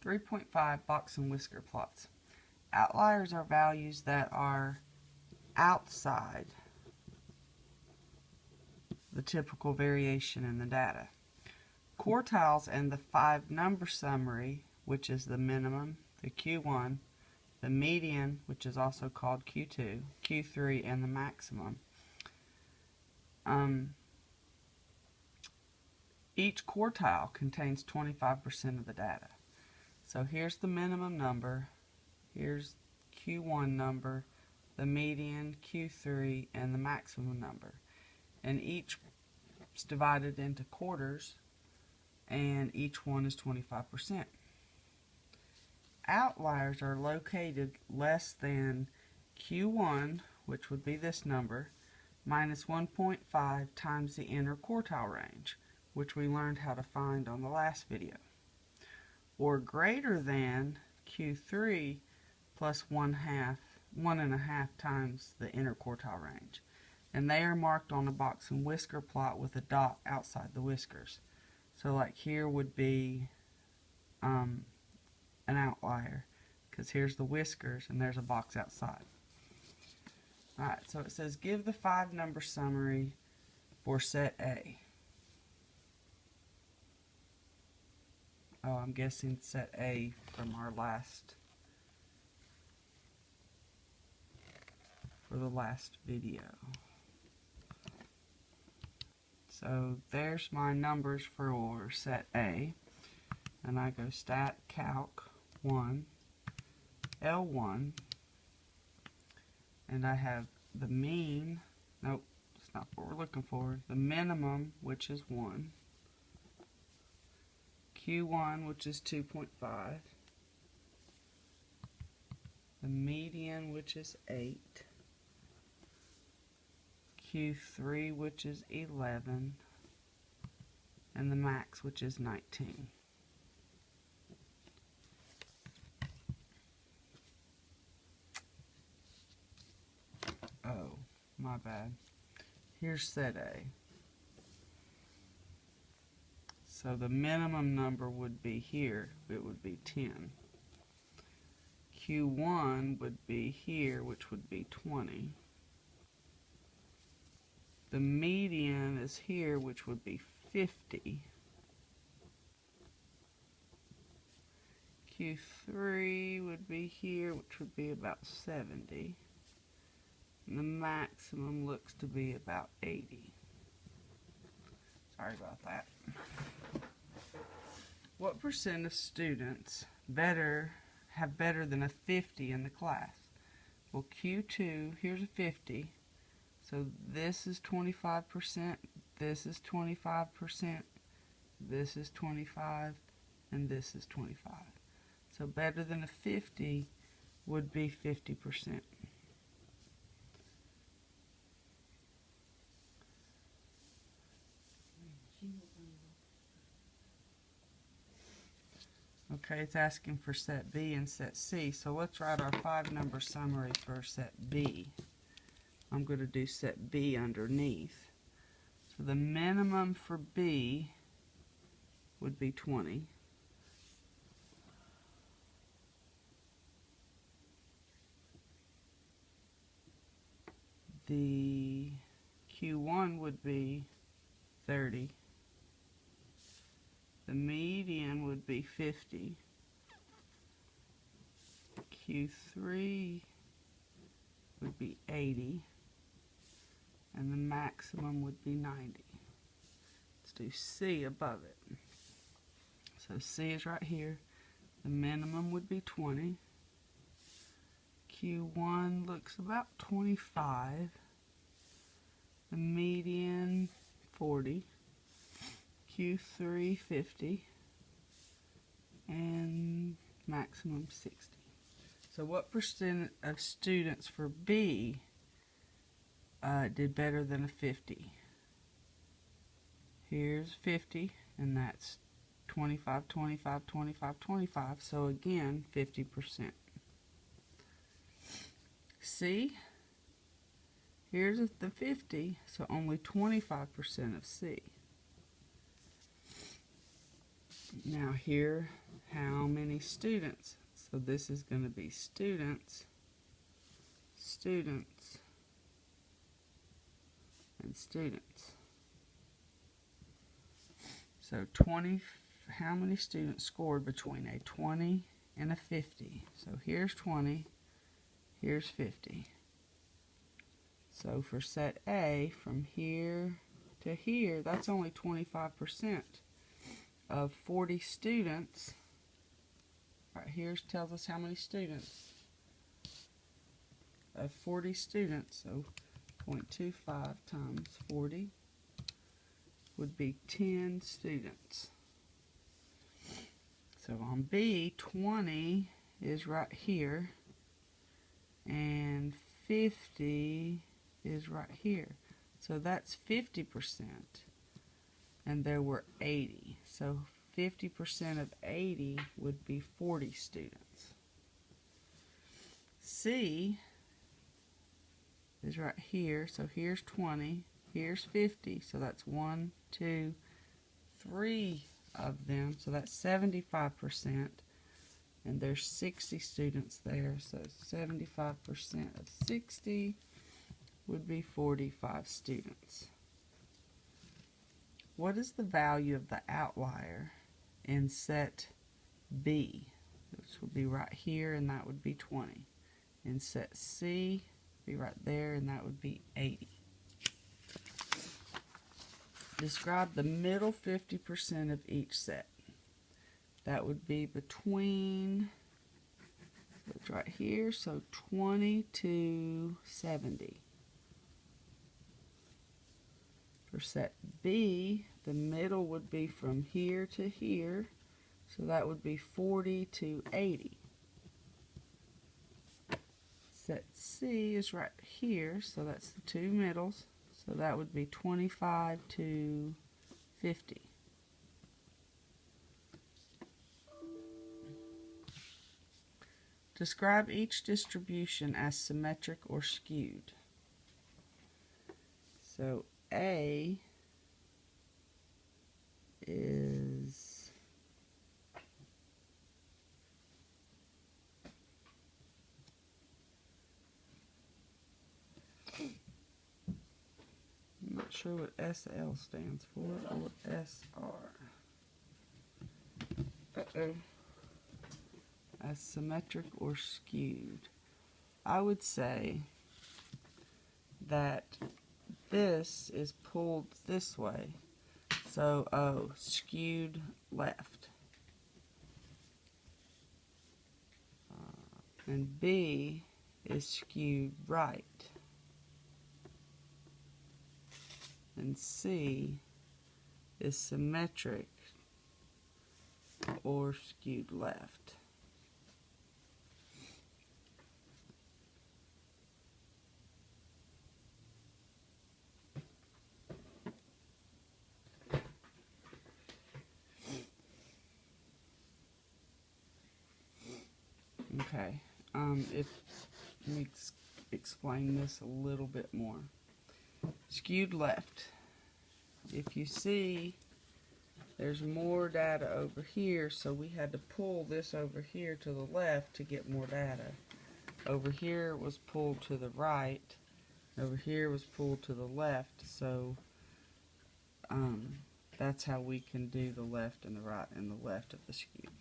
3.5 box and whisker plots. Outliers are values that are outside the typical variation in the data. Quartiles and the 5-number summary, which is the minimum, the Q1, the median, which is also called Q2, Q3, and the maximum. Each quartile contains 25% of the data. So here's the minimum number, here's Q1 number, the median, Q3, and the maximum number. And each is divided into quarters, and each one is 25%. Outliers are located less than Q1, which would be this number, minus 1.5 times the inner quartile range, which we learned how to find on the last video, or greater than Q3 plus 1.5 times the inner quartile range. And they are marked on a box and whisker plot with a dot outside the whiskers. So like here would be an outlier, because here's the whiskers and there's a box outside. Alright, so it says give the 5-number summary for set A. Oh, I'm guessing set A from our last, for the last video. So there's my numbers for set A, and I go stat calc 1 L1, and I have the mean, nope, that's not what we're looking for, the minimum, which is 1, Q1, which is 2.5, the median, which is 8, Q3, which is 11, and the max, which is 19. Oh, my bad. Here's set A. So the minimum number would be here, it would be 10. Q1 would be here, which would be 20. The median is here, which would be 50. Q3 would be here, which would be about 70. And the maximum looks to be about 80. Sorry about that. What percent of students have better than a 50 in the class? Well, Q2, here's a 50. So this is 25%, this is 25%, this is 25, and this is 25. So better than a 50 would be 50%. Okay, it's asking for set B and set C. So let's write our 5-number summary for set B. I'm going to do set B underneath. So the minimum for B would be 20. The Q1 would be 30. The median would be 50. Q3 would be 80. And the maximum would be 90. Let's do C above it. So C is right here. The minimum would be 20. Q1 looks about 25. The median 40. Q3 50. And maximum 60. So what percent of students for B did better than a 50? Here's 50, and that's 25, 25, 25, 25. So again, 50%. C, here's the 50, so only 25% of C. Now here how many students. So this is going to be students, students, and students. So 20, how many students scored between a 20 and a 50? So here's 20, here's 50. So for set A, from here to here, that's only 25% of 40 students. Right here tells us how many students. Of 40 students, so 0.25 times 40 would be 10 students. So on B, 20 is right here, and 50 is right here. So that's 50%, and there were 80. So 50% of 80 would be 40 students. C is right here, so here's 20, here's 50, so that's 1, 2, 3 of them, so that's 75%, and there's 60 students there, so 75% of 60 would be 45 students. What is the value of the outlier in set B? This would be right here, and that would be 20. In set C, be right there, and that would be 80. Describe the middle 50% of each set. That would be between, it's right here, so 20 to 70. For set B, the middle would be from here to here, so that would be 40 to 80. Set C is right here, so that's the two middles, so that would be 25 to 50. Describe each distribution as symmetric or skewed. So A is I'm not sure what SL stands for or SR. As symmetric or skewed. I would say that this is pulled this way. So O, skewed left. And B is skewed right. And C is symmetric or skewed left. Okay, let me explain this a little bit more. Skewed left. If you see, there's more data over here, so we had to pull this over here to the left to get more data. Over here was pulled to the right, over here was pulled to the left, so that's how we can do the left and the right and the left of the skewed.